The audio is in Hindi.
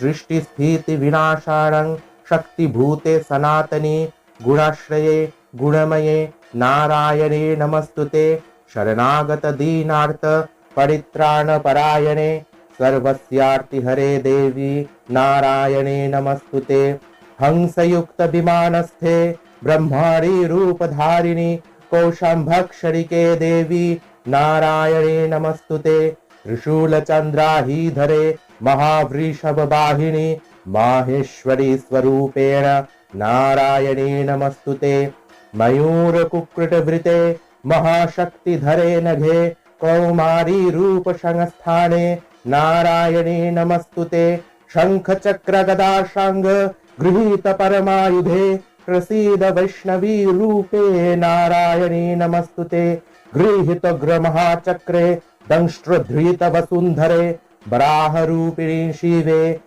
सृष्टि स्थिति विनाशानं शक्तिभूते सनातनी गुणाश्रये गुणमये नारायणे नमस्तुते शरणागत दीनार्थ परित्राण परायणे सर्वस्यार्ति हरे देवी नारायणे नमस्तुते हंसयुक्त विमानस्थे ब्रह्माणी रूपधारिणी कौशंभक्षरिके देवी नारायणे नमस्तुते त्रिशूलचन्द्राहीधरे महावृषभवाहिनी माहेश्वरी स्वरूपेण नारायणे नमस्तुते मयूरकुक्कुटवृते महाशक्तिधरे नघे कौमारी रूप संस्थाने नारायणे नमस्तुते शंख चक्र गदा शंग गृहीत परमायुधे प्रसीद वैष्णवी रूपे नारायणे नमस्तुते गृहीत ग्रमहाचक्रे दंष्ट्रधृत वसुंधरे वराह रूपिणी शिवे